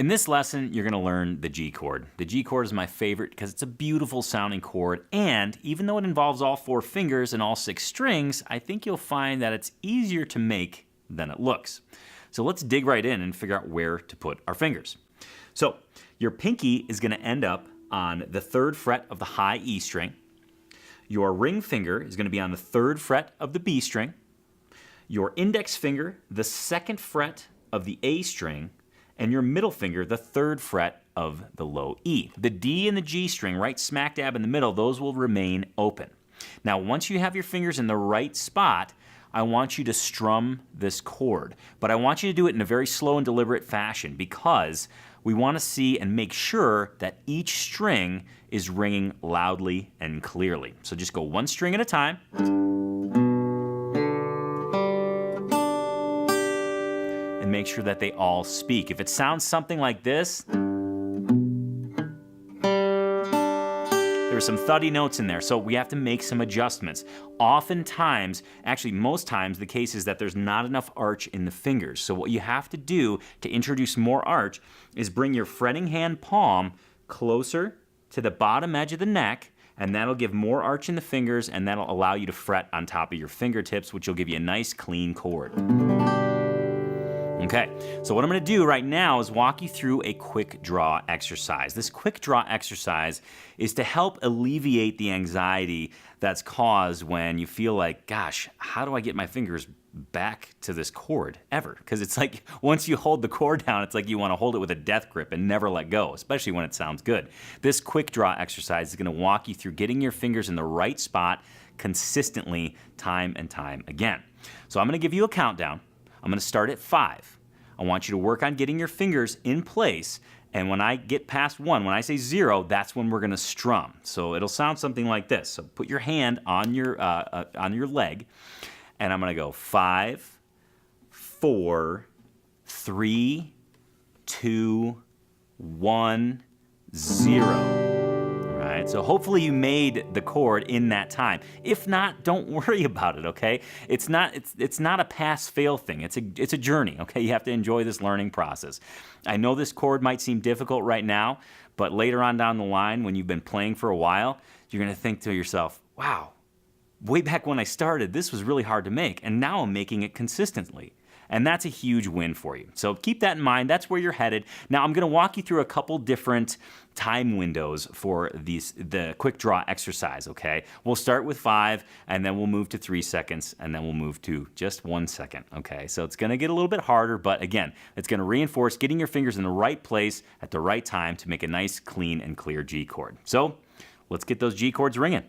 In this lesson, you're going to learn the G chord. The G chord is my favorite because it's a beautiful sounding chord, and even though it involves all 4 fingers and all 6 strings, I think you'll find that it's easier to make than it looks. So let's dig right in and figure out where to put our fingers. So your pinky is going to end up on the 3rd fret of the high E string. Your ring finger is going to be on the 3rd fret of the B string. Your index finger, the 2nd fret of the A string, and your middle finger, the 3rd fret of the low E. The D and the G string, right smack dab in the middle, those will remain open. Now, once you have your fingers in the right spot, I want you to strum this chord. But I want you to do it in a very slow and deliberate fashion because we want to see and make sure that each string is ringing loudly and clearly. So just go 1 string at a time. And make sure that they all speak. If it sounds something like this, there are some thuddy notes in there, so we have to make some adjustments. Oftentimes, actually most times, the case is that there's not enough arch in the fingers. So what you have to do to introduce more arch is bring your fretting hand palm closer to the bottom edge of the neck, and that'll give more arch in the fingers, and that'll allow you to fret on top of your fingertips, which will give you a nice clean chord. Okay, so what I'm going to do right now is walk you through a quick draw exercise. This quick draw exercise is to help alleviate the anxiety that's caused when you feel like, gosh, how do I get my fingers back to this chord ever? Because it's like once you hold the chord down, it's like you want to hold it with a death grip and never let go, especially when it sounds good. This quick draw exercise is going to walk you through getting your fingers in the right spot consistently time and time again. So I'm going to give you a countdown. I'm going to start at 5. I want you to work on getting your fingers in place, and when I get past 1, when I say 0, that's when we're going to strum. So it'll sound something like this. So put your hand on your leg, and I'm going to go 5, 4, 3, 2, 1, 0. So hopefully you made the chord in that time. If not, don't worry about it, okay? It's not a pass-fail thing. It's a journey, okay? You have to enjoy this learning process. I know this chord might seem difficult right now, but later on down the line, when you've been playing for a while, you're going to think to yourself, wow, way back when I started, this was really hard to make, and now I'm making it consistently. And that's a huge win for you. So keep that in mind. That's where you're headed. Now I'm going to walk you through a couple different time windows for the quick draw exercise, okay? We'll start with 5, and then we'll move to 3 seconds, and then we'll move to just 1 second, okay? So it's going to get a little bit harder, but again, it's going to reinforce getting your fingers in the right place at the right time to make a nice, clean, and clear G chord. So let's get those G chords ringing.